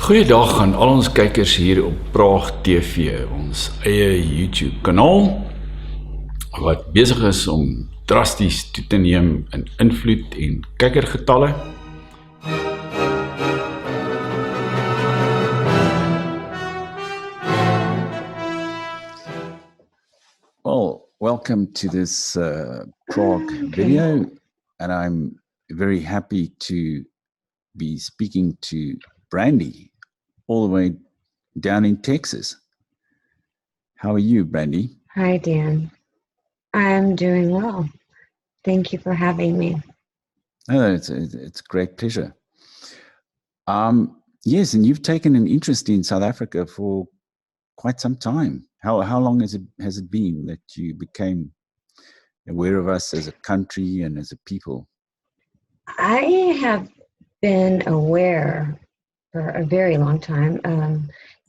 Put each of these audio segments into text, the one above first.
Goeiedag aan al ons kykers hier op Praag TV, ons eie YouTube kanaal, wat besig is om drasties toe te neem in invloed en kykergetalle. Well, welcome to this Prague video, and I'm very happy to be speaking to Brandi, all the way down in Texas. How are you, Brandi? Hi, Dan. I'm doing well. Thank you for having me. Oh, it's a great pleasure. Yes, and you've taken an interest in South Africa for quite some time. How long has it been that you became aware of us as a country and as a people? I have been aware for a very long time.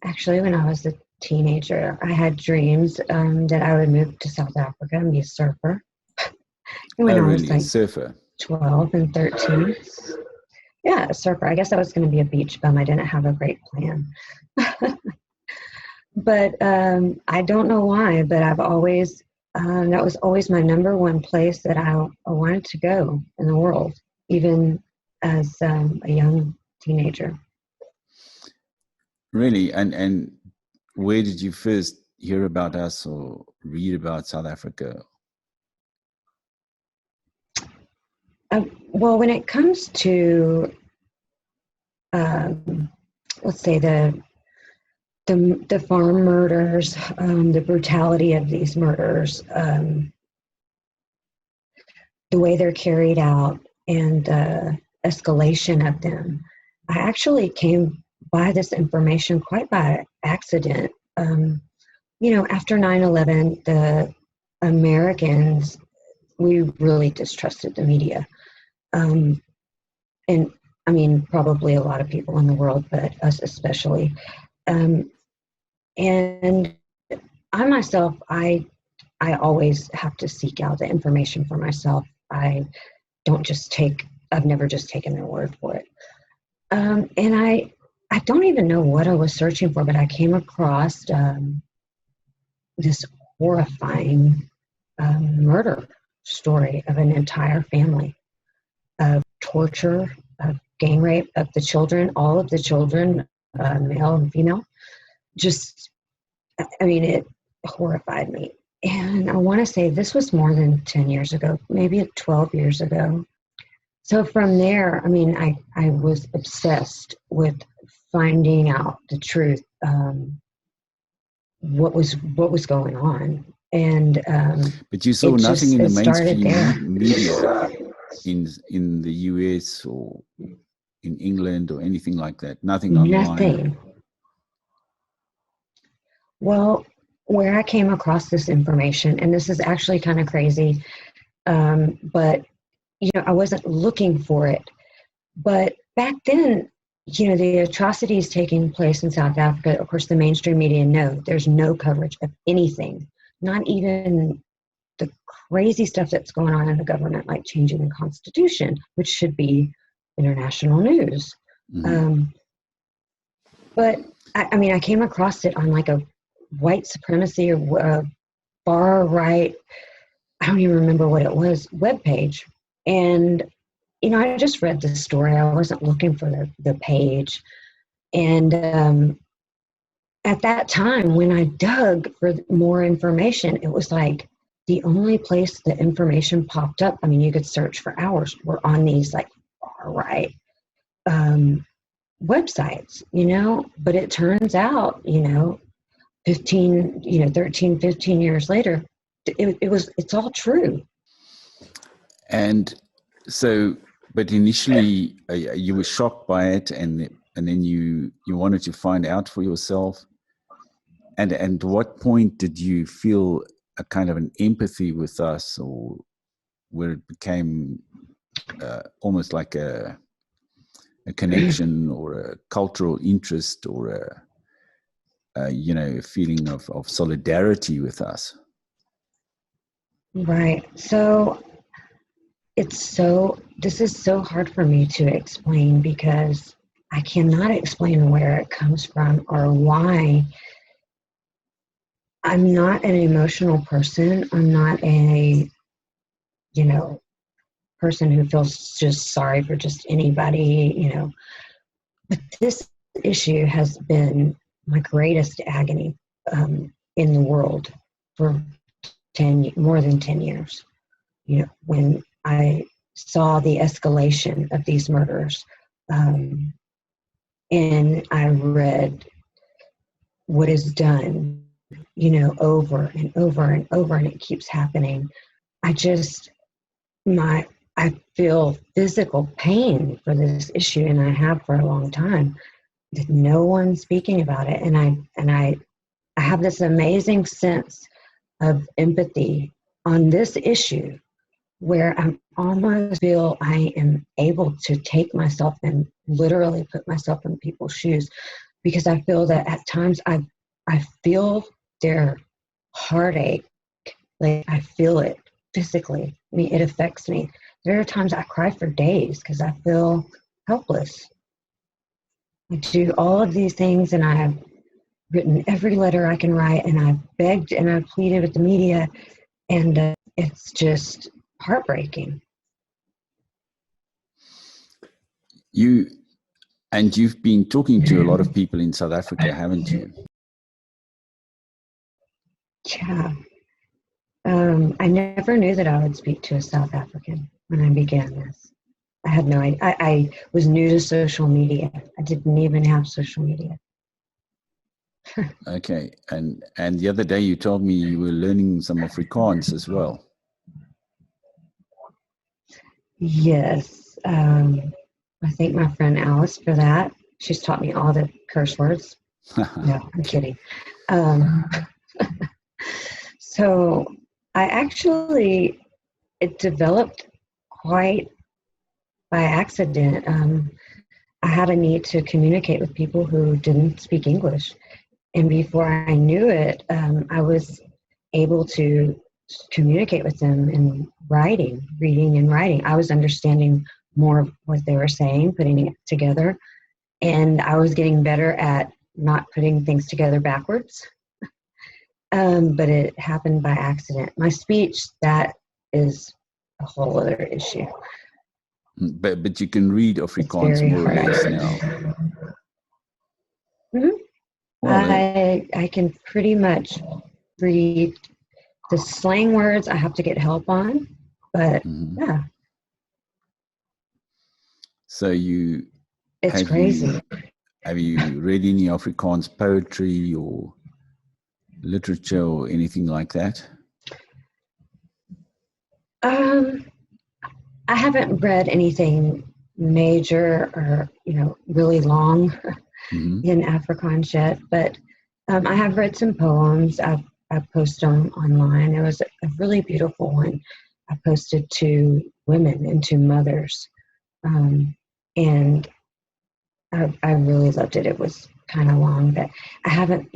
Actually, when I was a teenager, I had dreams that I would move to South Africa and be a surfer. When I was like a surfer? 12 and 13. Yeah, a surfer. I guess I was going to be a beach bum. I didn't have a great plan. But I don't know why, but I've always, that was always my number one place that I wanted to go in the world, even as a young teenager. Really? And where did you first hear about us or read about South Africa? Well, when it comes to, let's say the farm murders, the brutality of these murders, the way they're carried out, and the escalation of them, I actually came by this information quite by accident. After 9/11, the Americans, we really distrusted the media. And I mean, probably a lot of people in the world, but us especially. And I myself, I always have to seek out the information for myself. I've never just taken their word for it. And I don't even know what I was searching for, but I came across this horrifying murder story of an entire family, of torture, of gang rape of the children, all of the children, male and female. It horrified me. And I want to say this was more than 10 years ago, maybe 12 years ago. So from there, I was obsessed with finding out the truth, what was going on. And but you saw nothing in the mainstream media in the US or in England or anything like that? Nothing online? Nothing. Well, where I came across this information, and this is actually kind of crazy, but I wasn't looking for it. But back then, the atrocities taking place in South Africa, of course, the mainstream media, there's no coverage of anything, not even the crazy stuff that's going on in the government, like changing the Constitution, which should be international news. Mm-hmm. But I came across it on like a white supremacy or far right, I don't even remember what it was, webpage. And, I just read the story. I wasn't looking for the page. And at that time, when I dug for more information, it was like the only place the information popped up, you could search for hours, were on these like far right websites, but it turns out, 13, 15 years later, it's all true. And so, but initially you were shocked by it, and then you wanted to find out for yourself. And at what point did you feel a kind of an empathy with us, or where it became almost like a connection or a cultural interest or a feeling of solidarity with us? Right. So this is so hard for me to explain, because I cannot explain where it comes from or why. I'm not an emotional person. I'm not a, person who feels just sorry for just anybody. But this issue has been my greatest agony in the world for more than 10 years. When I saw the escalation of these murders, and I read what is done, over and over and over, and it keeps happening. I feel physical pain for this issue, and I have for a long time. There's no one speaking about it, and I have this amazing sense of empathy on this issue, where I almost feel I am able to take myself and literally put myself in people's shoes, because I feel that at times I feel their heartache, like I feel it physically. I mean, it affects me. There are times I cry for days because I feel helpless. I do all of these things, and I have written every letter I can write, and I've begged and I've pleaded with the media, and it's just heartbreaking. You've been talking to a lot of people in South Africa, haven't you? Yeah. I never knew that I would speak to a South African when I began this. I had no idea. I was new to social media. I didn't even have social media. Okay. And the other day you told me you were learning some Afrikaans as well. Yes. I thank my friend Alice for that. She's taught me all the curse words. No, I'm kidding. So it developed quite by accident. I had a need to communicate with people who didn't speak English. And before I knew it, I was able to communicate with them in reading and writing. I was understanding more of what they were saying, putting it together. And I was getting better at not putting things together backwards. But it happened by accident. My speech, that is a whole other issue. But you can read Afrikaans more or less now. Mm-hmm. Well, I can pretty much read the slang words. I have to get help on, but yeah. So it's crazy. Have you read any Afrikaans poetry or literature or anything like that? I haven't read anything major or, really long in Afrikaans yet, but I have read some poems. I've posted them online. There was a really beautiful one I posted to women and to mothers. And I really loved it. It was kind of long, but I haven't,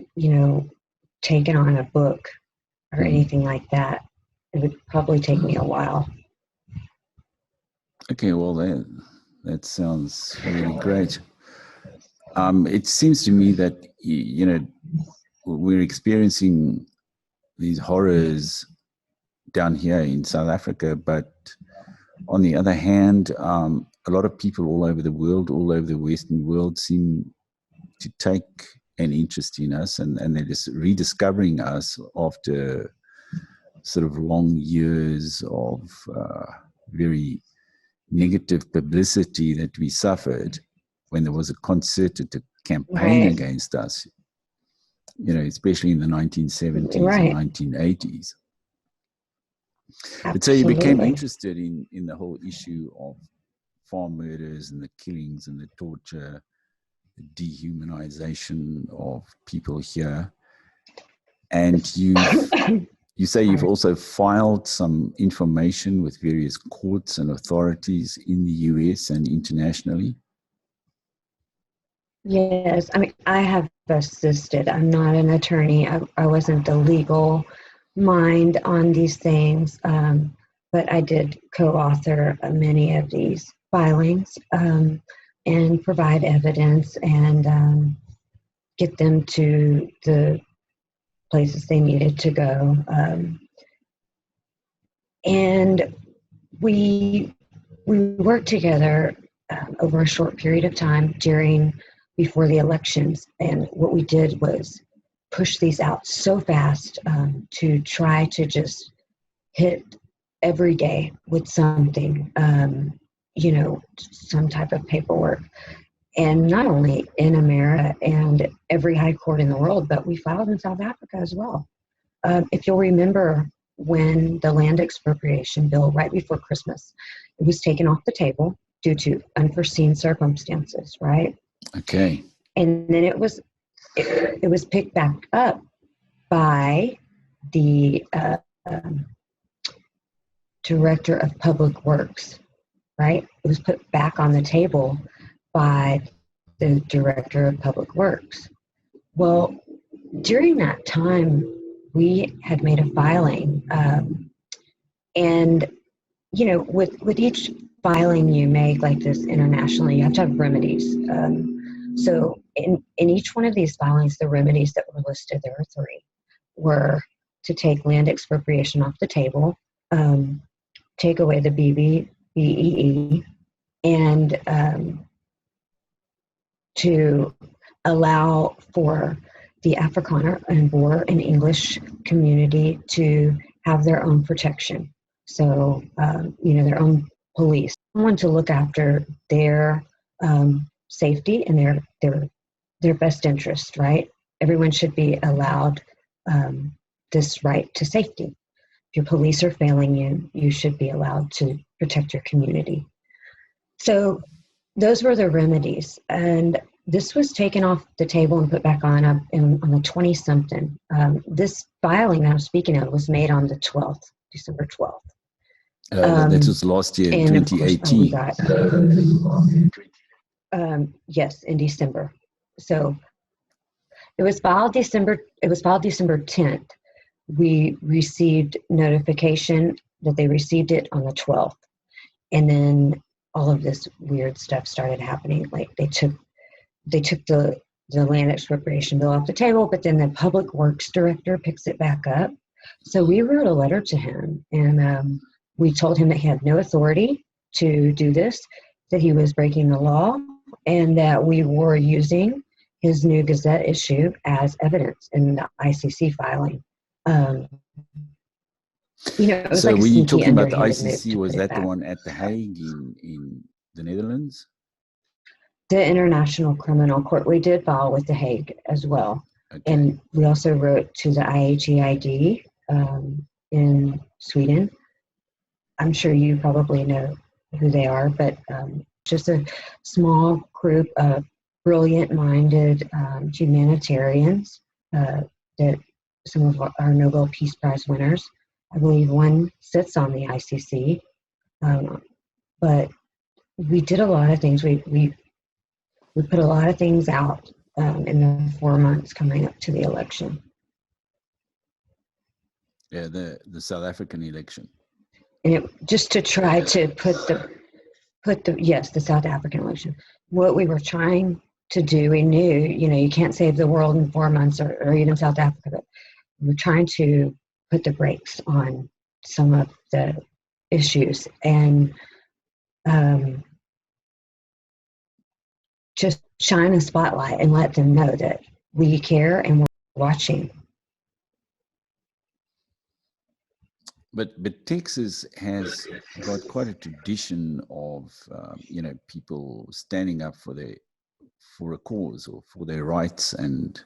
taken on a book or anything like that. It would probably take me a while. Okay, well, that sounds really great. It seems to me that, we're experiencing these horrors down here in South Africa, but on the other hand, a lot of people all over the world, all over the Western world, seem to take an interest in us, and they're just rediscovering us after sort of long years of very negative publicity that we suffered when there was a concerted campaign against us, especially in the 1970s and 1980s. But so you became interested in the whole issue of farm murders and the killings and the torture, the dehumanization of people here. And you say you've also filed some information with various courts and authorities in the US and internationally. Yes, I mean, I have assisted. I'm not an attorney. I wasn't the legal mind on these things, but I did co-author many of these filings. And and provide evidence and get them to the places they needed to go. And we worked together over a short period of time before the elections. And what we did was push these out so fast to try to just hit every day with something, some type of paperwork. And not only in America and every high court in the world, but we filed in South Africa as well. If you'll remember, when the land expropriation bill, right before Christmas, it was taken off the table due to unforeseen circumstances, right? Okay. And then it was picked back up by the Director of Public Works, right? It was put back on the table by the Director of Public Works. Well, during that time, we had made a filing, and with each filing you make like this internationally, you have to have remedies. So in each one of these filings, the remedies that were listed, there were three, were to take land expropriation off the table, take away the BEE, and to allow for the Afrikaner and Boer and English community to have their own protection. So, their own police, someone to look after their safety and their best interest, right? Everyone should be allowed this right to safety. If your police are failing you, you should be allowed to protect your community. So those were the remedies. And this was taken off the table and put back on the 20-something. This filing that I'm speaking of was made on the 12th, December 12th. That was last year, 2018. Yes, in December. So it was filed December 10th. We received notification that they received it on the 12th. And then all of this weird stuff started happening. Like they took the land expropriation bill off the table, but then the Public Works Director picks it back up. So we wrote a letter to him, and we told him that he had no authority to do this, that he was breaking the law, and that we were using his new Gazette issue as evidence in the ICC filing. So like were you talking about the ICC? Was that the one at The Hague in the Netherlands? The International Criminal Court. We did file with The Hague as well. Okay. And we also wrote to the IHEID in Sweden. I'm sure you probably know who they are, but just a small group of brilliant-minded humanitarians that some of our Nobel Peace Prize winners. I believe one sits on the ICC, but we did a lot of things. We put a lot of things out in the 4 months coming up to the election. Yeah, the South African election. And just to try to put the South African election. What we were trying to do, we knew, you can't save the world in 4 months or even South Africa, but we were trying to put the brakes on some of the issues and just shine a spotlight and let them know that we care and we're watching. But Texas has got quite a tradition of people standing up for a cause or for their rights, and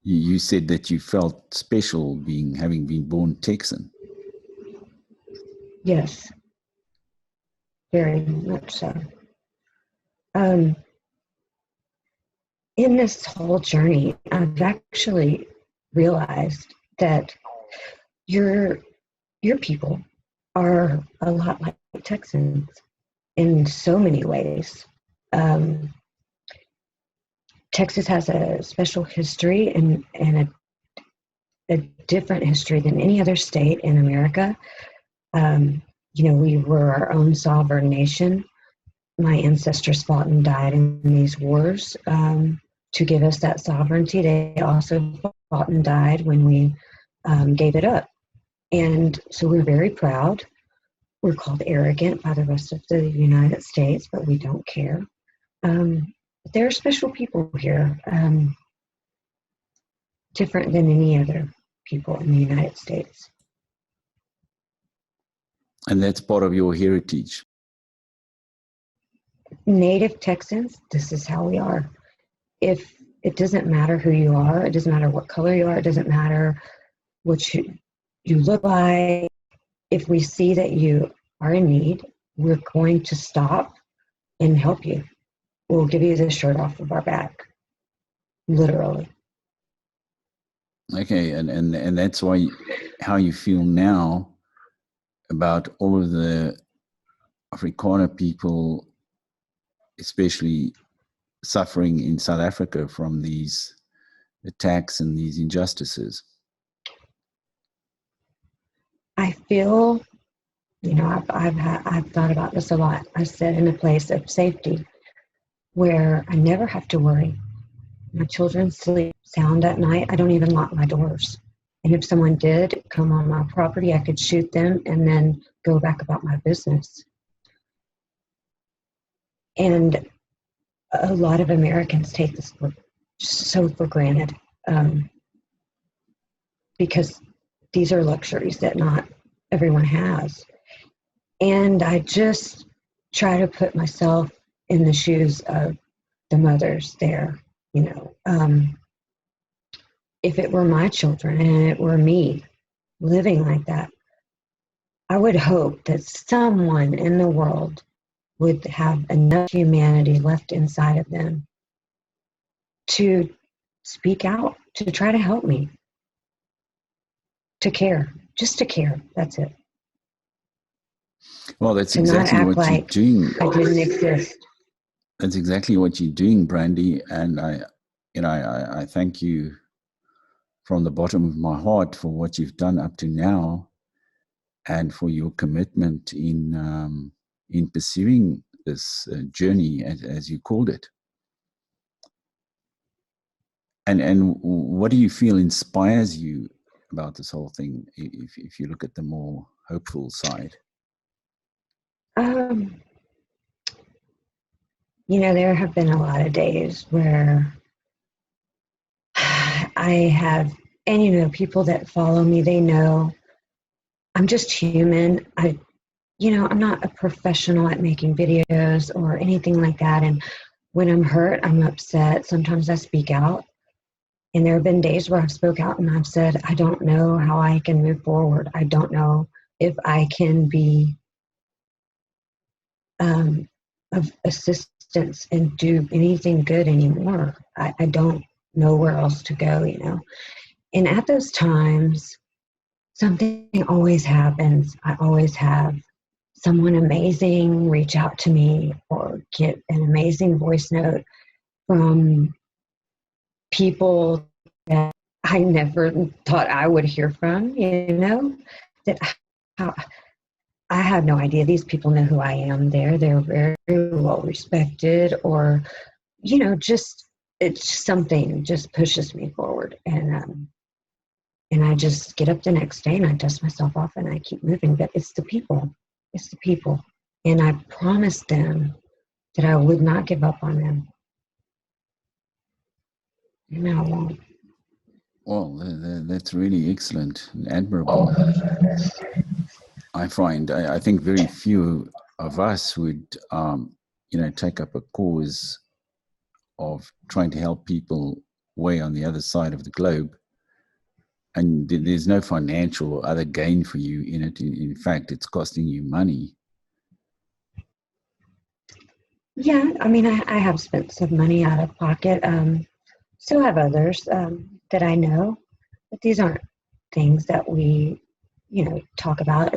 you said that you felt special having been born Texan. Yes, very much so. In this whole journey, I've actually realized that your people are a lot like Texans in so many ways. Texas has a special history and a different history than any other state in America. We were our own sovereign nation. my ancestors fought and died in these wars to give us that sovereignty. They also fought and died when we gave it up. And so we're very proud. We're called arrogant by the rest of the United States, but we don't care. There are special people here, different than any other people in the United States. And that's part of your heritage. Native Texans, this is how we are. If it doesn't matter who you are, it doesn't matter what color you are, it doesn't matter what you look like. If we see that you are in need, we're going to stop and help you. We'll give you the shirt off of our back, literally. Okay, and that's why how you feel now about all of the Afrikaner people, especially suffering in South Africa from these attacks and these injustices. I feel, I've thought about this a lot. I sit in a place of safety where I never have to worry. My children sleep sound at night. I don't even lock my doors. And if someone did come on my property, I could shoot them and then go back about my business. And a lot of Americans take this for granted because these are luxuries that not everyone has. And I just try to put myself in the shoes of the mothers there. If it were my children and it were me living like that, I would hope that someone in the world would have enough humanity left inside of them to speak out, to try to help me, to care, just to care. That's it. Well, that's exactly what you're doing. I didn't exist. That's exactly what you're doing, Brandi, and I thank you from the bottom of my heart for what you've done up to now, and for your commitment in pursuing this journey, as you called it. And what do you feel inspires you about this whole thing, if you look at the more hopeful side? There have been a lot of days where I have, and people that follow me, they know I'm just human. I'm not a professional at making videos or anything like that. And when I'm hurt, I'm upset. Sometimes I speak out. And there have been days where I've spoke out and I've said, I don't know how I can move forward. I don't know if I can be of assistance and do anything good anymore. I don't know where else to go, And at those times, something always happens. I always have someone amazing reach out to me or get an amazing voice note from people that I never thought I would hear from, that I have no idea. These people know who I am. They're very well respected, or, it's something just pushes me forward. And I just get up the next day and I dust myself off and I keep moving. But it's the people. It's the people. And I promised them that I would not give up on them. And I won't. Well, that's really excellent and admirable. I think very few of us would, take up a cause of trying to help people way on the other side of the globe. And there's no financial or other gain for you in it. In fact, it's costing you money. Yeah, I have spent some money out of pocket. So have others that I know. But these aren't things that we, talk about.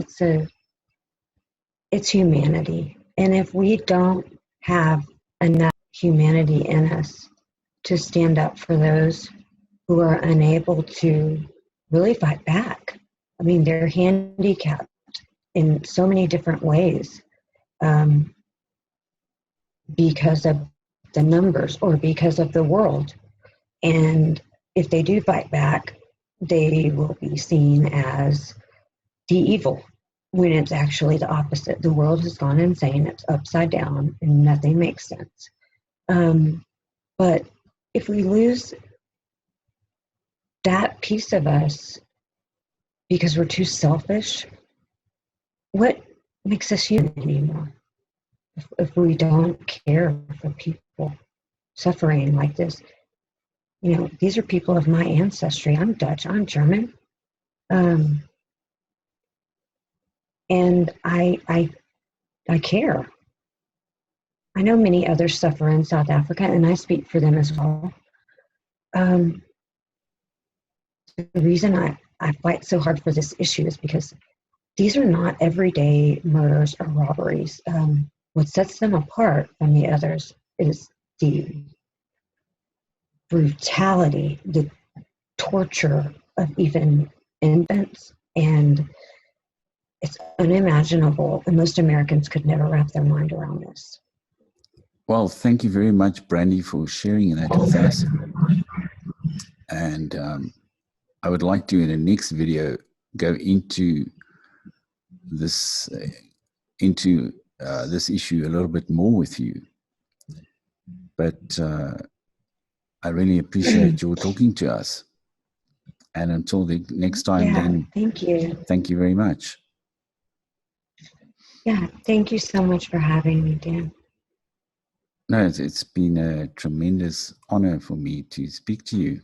It's humanity. And if we don't have enough humanity in us to stand up for those who are unable to really fight back. They're handicapped in so many different ways. because of the numbers or because of the world. And if they do fight back, they will be seen as the evil, when it's actually the opposite. The world has gone insane, it's upside down, and nothing makes sense. But if we lose that piece of us because we're too selfish, what makes us human anymore? If we don't care for people suffering like this, you know, these are people of my ancestry. I'm Dutch, I'm German. And I care. I know many others suffer in South Africa, and I speak for them as well. The reason I fight so hard for this issue is because these are not everyday murders or robberies. What sets them apart from the others is the brutality, the torture of even infants, and it's unimaginable, and most Americans could never wrap their mind around this. Well, thank you very much, Brandi, for sharing that with us. And I would like to, in the next video, go into this issue a little bit more with you. But I really appreciate your talking to us. And until the next time, then thank you. Thank you very much. Yeah, thank you so much for having me, Dan. No, it's been a tremendous honor for me to speak to you.